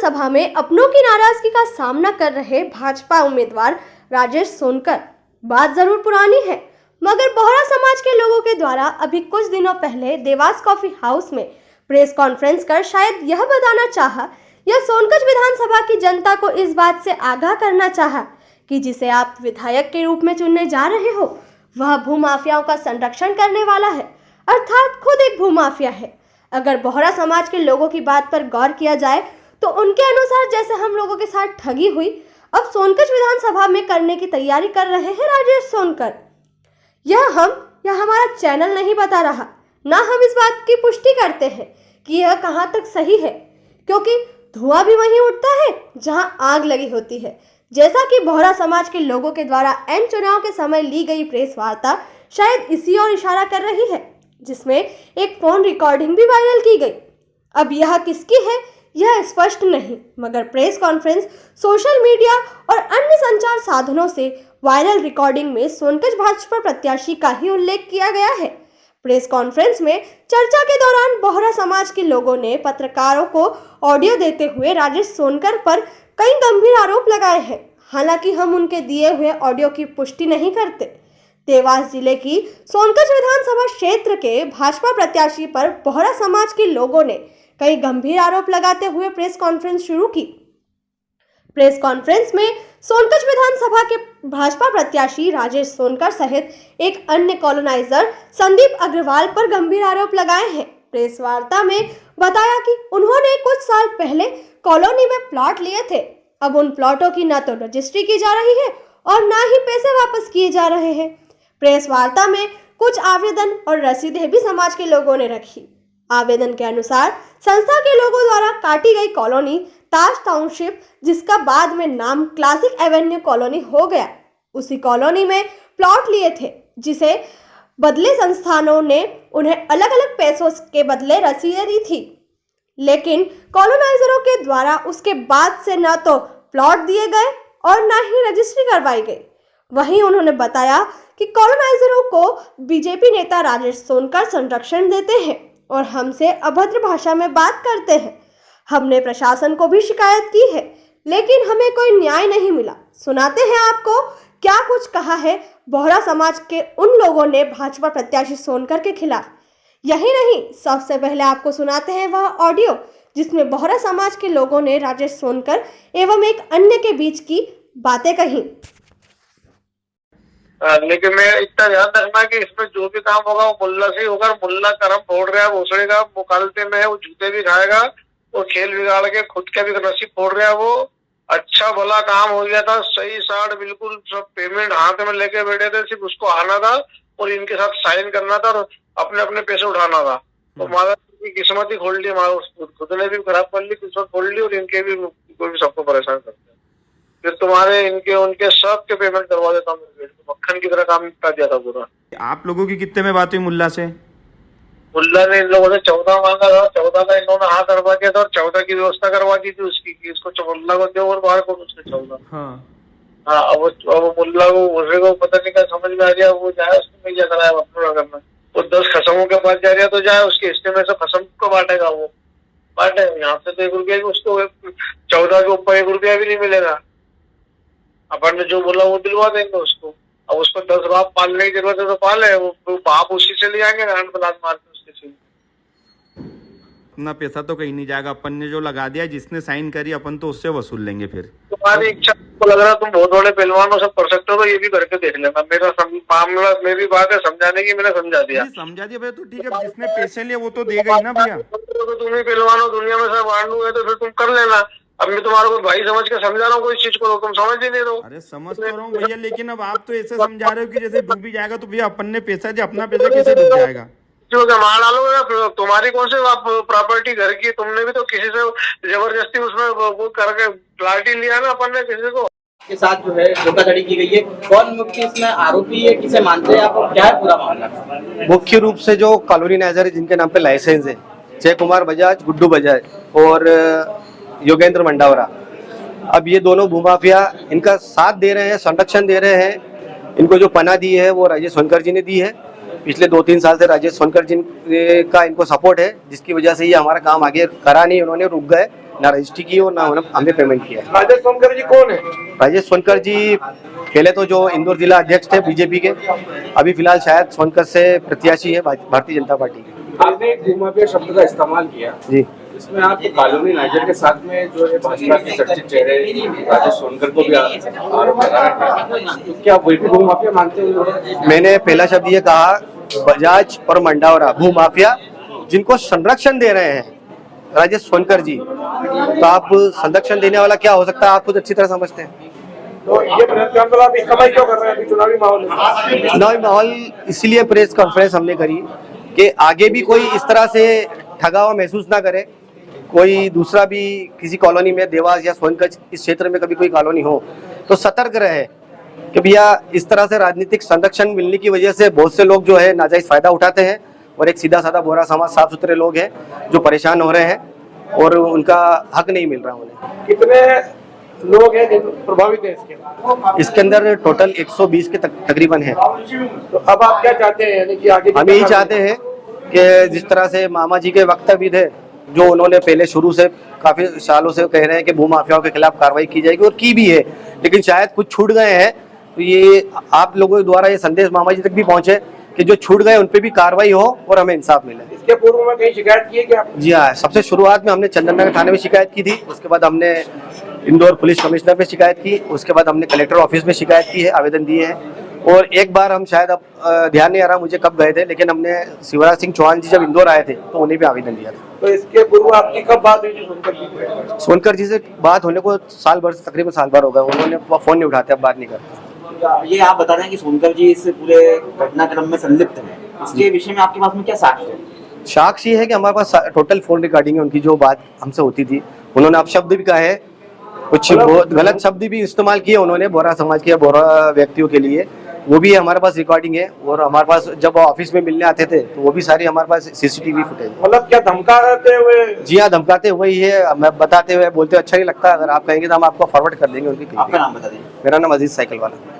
विधानसभा में अपनों की नाराजगी का सामना कर रहे भाजपा उम्मीदवार राजेश सोनकर। बात जरूर पुरानी है, मगर बोहरा समाज के लोगों के द्वारा अभी कुछ दिनों पहले देवास कॉफी हाउस में प्रेस कॉन्फ्रेंस कर शायद यह बताना चाहा या सोनकर विधानसभा की जनता को इस बात से आगाह करना चाहा कि जिसे आप विधायक के रूप में चुनने जा रहे हो वह भूमाफियाओं का संरक्षण करने वाला है, अर्थात खुद एक भूमाफिया है। अगर बोहरा समाज के लोगों की बात पर गौर किया जाए तो उनके अनुसार जैसे हम लोगों के साथ ठगी हुई, अब सोनकर विधानसभा में करने की तैयारी कर रहे हैं राजेश सोनकर। यह हमारा चैनल नहीं बता रहा, ना हम इस बात की पुष्टि करते हैं कि यह कहां तक सही है, क्योंकि धुआं भी वहीं उठता है जहां आग लगी होती है। जैसा कि बोहरा समाज के लोगों के द्वारा एन चुनाव के समय ली गई प्रेस वार्ता शायद इसी ओर इशारा कर रही है, जिसमें एक फोन रिकॉर्डिंग भी वायरल की गई। अब यह किसकी है यह स्पष्ट नहीं, मगर प्रेस कॉन्फ्रेंस, सोशल मीडिया और अन्य संचार साधनों से वायरल रिकॉर्डिंग में सोनकर भाजपा प्रत्याशी का ही उल्लेख किया गया है। प्रेस कॉन्फ्रेंस में चर्चा के दौरान बोहरा समाज के लोगों ने पत्रकारों को ऑडियो देते हुए राजेश सोनकर पर कई गंभीर आरोप लगाए हैं। हालांकि हम उनके दिए हुए ऑडियो की पुष्टि नहीं करते। देवास जिले की सोनकर विधानसभा क्षेत्र के भाजपा प्रत्याशी पर बोहरा समाज के लोगों ने कई गंभीर आरोप लगाते हुए प्रेस कॉन्फ्रेंस शुरू की। प्रेस कॉन्फ्रेंस में सोनकर विधानसभा के भाजपा प्रत्याशी राजेश सोनकर सहित एक अन्य कॉलोनाइजर संदीप अग्रवाल पर गंभीर आरोप लगाए हैं। प्रेस वार्ता में बताया कि उन्होंने कुछ साल पहले कॉलोनी में प्लॉट लिए थे। अब उन प्लॉटों की न तो रजिस्ट्री की जा रही है और न ही पैसे वापस किए जा रहे हैं। प्रेस वार्ता में कुछ आवेदन और रसीदें भी समाज के लोगों ने रखी। आवेदन के अनुसार संस्था के लोगों द्वारा काटी गई कॉलोनी ताज टाउनशिप, जिसका बाद में नाम क्लासिक एवेन्यू कॉलोनी हो गया, उसी कॉलोनी में प्लॉट लिए थे, जिसे बदले संस्थानों ने उन्हें अलग अलग पैसों के बदले रसीदें दी थी। लेकिन कॉलोनाइजरों के द्वारा उसके बाद से न तो प्लॉट दिए गए और न ही रजिस्ट्री करवाई गई। वहीं उन्होंने बताया कि कॉलोनाइजरों को बीजेपी नेता राजेश सोनकर संरक्षण देते हैं और हमसे अभद्र भाषा में बात करते हैं। हमने प्रशासन को भी शिकायत की है, लेकिन हमें कोई न्याय नहीं मिला। सुनाते हैं आपको क्या कुछ कहा है बोहरा समाज के उन लोगों ने भाजपा प्रत्याशी सोनकर के खिलाफ। यही नहीं, सबसे पहले आपको सुनाते हैं वह ऑडियो जिसमें बोहरा समाज के लोगों ने राजेश सोनकर एवं एक अन्य के बीच की बातें कही। लेकिन मैं इतना ध्यान रखना कि इसमें जो भी काम होगा वो मुल्ला से ही होगा। मुल्ला करम फोड़ रहा है, भोसड़ेगा, मुकालते में है, वो जूते भी खाएगा, वो खेल बिगाड़ के खुद का भी रस्सी फोड़ रहा है। वो अच्छा भला काम हो गया था, सही साठ बिल्कुल सब पेमेंट हाथ में लेके बैठे थे, सिर्फ उसको आना था और इनके साथ साइन करना था और अपने अपने पैसे उठाना था। तो माता की किस्मत ही खोल ली, खुद ने भी खराब कर ली, किस्मत खोल ली और इनके भी कोई भी सबको परेशान करते हैं। फिर तुम्हारे इनके उनके सब के पेमेंट करवा देता हूँ, मक्खन की तरह काम कर दिया था पूरा। आप लोगों की कितने में बात हुई मुल्ला से? मुल्ला ने इन लोगों से 14 मांगा था, 14 का इन्होंने हाँ करवा दिया था और 14 की व्यवस्था करवा दी थी उसकी कि इसको मुल्ला को दो और बाहर को उसके 14। हाँ, अब मुल्ला को उसे को पता नहीं क्या समझ में आ गया, वो जाए उसने नहीं कराया अपना करना। वो 10 खसमों के पास जा रहा तो जाए, उसके हिस्से में से खसम को बांटेगा, वो बांटे। यहाँ से तो 1 रुपया उसको 14 के ऊपर 1 रुपया भी नहीं मिलेगा। अपन ने जो बोला वो दिलवा देंगे उसको। अब उसको 10 बाप पालने की जरूरत है तो पाले, वो बाप उसी से ले जाएंगे गांड पर लात मार के उसके सीने। अपना पैसा तो कहीं नहीं जाएगा, अपन ने जो लगा दिया, जिसने साइन करी अपन तो उससे वसूल लेंगे। फिर तुम्हारी इच्छा को लग रहा है तुम बहुत बड़े पहलवान हो, सब कर सकते हो, तो ये भी करके देख लेना। मेरा मामला, मेरी बात है समझाने की, मैंने समझा दिया भैया। तो ठीक है, जिसने पैसे लिए वो तो देगा ही ना भैया। तो तुम ही पहलवान हो, दुनिया में सब वांडू है, तो फिर तुम कर लेना। अब मैं तुम्हारे को भाई समझ के समझा रहा हूँ, कोई चीज को तुम समझ ही नहीं रहो। अरे समझ तो रहा हूँ भैया, लेकिन अब आप तो ऐसे समझा रहे हो कि जैसे डूब भी जाएगा तो भैया अपन ने पैसा दिया, अपना पैसा कैसे डूब जाएगा? मार डालोगे ना, तुम्हारी कौन सी प्रॉपर्टी घर की, तुमने भी तो किसी से जबरदस्ती उसमें वो करके प्लाट ही लिया ना अपन ने किसी को के साथ जो है धोखाधड़ी की गई है। कौन मुख्य इसमें आरोपी है, किसे मानते हैं आप, क्या है पूरा मामला? मुख्य रूप से जो कॉलोनीनाइजर है जिनके नाम पे लाइसेंस है, जय कुमार बजाज, गुड्डू बजाज और योगेंद्र मंडावरा, अब ये दोनों भूमाफिया इनका साथ दे रहे हैं, संरक्षण दे रहे हैं। इनको जो पनाह दी है वो राजेश सोनकर जी ने दी है। पिछले 2-3 साल से राजेश सोनकर जी का इनको सपोर्ट है, जिसकी वजह से ये हमारा काम आगे करा नहीं, उन्होंने रुक गए। ना रजिस्ट्री की और ना हमने पेमेंट किया। राजेश सोनकर जी कौन है? राजेश सोनकर जी पहले तो जो इंदौर जिला अध्यक्ष थे बीजेपी के, अभी फिलहाल शायद सोनकर से प्रत्याशी है भारतीय जनता पार्टी के। आपने एक भूमाफिया शब्द का इस्तेमाल किया जी, इसमें आप कॉलोनी नाइजर के साथ में जो है भाजपा के चर्चित चेहरे राजेश सोनकर को भी आरोप लगा रहे हैं, तो क्या वही भी भूमाफिया मानते हैं? मैंने पहला शब्द ये कहा, बजाज और मंडावरा भूमाफिया जिनको संरक्षण दे रहे हैं राजेश सोनकर जी, तो आप संरक्षण देने वाला क्या हो सकता है आप खुद अच्छी तरह समझते हैं। तो ये प्रेस आप इस समय क्यों कर रहे हैं? अभी चुनावी माहौल है। चुनावी माहौल इसलिए प्रेस कॉन्फ्रेंस हमने करी कि आगे भी कोई इस तरह से ठगा हुआ महसूस ना करे, कोई दूसरा भी किसी कॉलोनी में देवास या सोनकर इस क्षेत्र में कभी कोई कॉलोनी हो तो सतर्क रहे कि भैया इस तरह से राजनीतिक संरक्षण मिलने की वजह से बहुत से लोग जो है नाजायज फायदा उठाते हैं और एक सीधा साधा बोरा समाज साफ सुथरे लोग हैं जो परेशान हो रहे हैं और उनका हक नहीं मिल रहा उन्हें। कितने लोग हैं जो प्रभावित हैं इसके अंदर टोटल 120 के तकरीबन है। तो अब आप क्या चाहते हैं, यानी कि आगे हम यही चाहते हैं कि जिस तरह से मामा जी के वक्तव्य थे जो उन्होंने पहले शुरू से काफी सालों से कह रहे हैं कि भूमाफियाओं के खिलाफ कार्रवाई की जाएगी और की भी है, लेकिन शायद कुछ छूट गए हैं, तो ये आप लोगों के द्वारा ये संदेश मामा जी तक भी पहुंचे कि जो छूट गए उन पे भी कार्रवाई हो और हमें इंसाफ मिले। इसके पूर्व में कहीं शिकायत की है क्या? जी हाँ, सबसे शुरुआत में हमने चंदन नगर थाने में शिकायत की थी, उसके बाद हमने इंदौर पुलिस कमिश्नर पे शिकायत की, उसके बाद हमने कलेक्टर ऑफिस में शिकायत की है, आवेदन दिए हैं, और एक बार हम शायद अब ध्यान नहीं आ रहा मुझे कब गए थे, लेकिन हमने शिवराज सिंह चौहान जी जब इंदौर आए थे तो उन्हें भी आवेदन दिया था। तो इसके पूर्व आपकी कब बात हुई थी सोनकर जी से? सोनकर जी से बात होने को साल भर से तकरीबन साल भर हो गया, उन्होंने फोन नहीं उठाते, अब बात नहीं करते। ये आप बता रहे हैं कि सोनकर जी इस पूरे घटनाक्रम में संलिप्त हैं, इसके विषय में आपके पास में क्या साक्ष्य है? साक्ष्य ये है कि हमारे पास टोटल फोन रिकॉर्डिंग है उनकी जो बात हमसे होती थी, उन्होंने अपशब्द भी कहा है, कुछ बहुत गलत शब्द भी इस्तेमाल किए उन्होंने बोरा समाज के बोरा व्यक्तियों के लिए, वो भी हमारे पास रिकॉर्डिंग है, और हमारे पास जब ऑफिस में मिलने आते थे तो वो भी सारी हमारे पास सीसीटीवी फुटेज। मतलब क्या धमकाते हुए? जी हाँ, धमकाते हुए ही है, मैं बताते हुए बोलते अच्छा नहीं लगता, अगर आप कहेंगे तो हम आपको फॉरवर्ड कर देंगे उनकी। आपका नाम बता दें। मेरा नाम अजीज साइकिल वाला।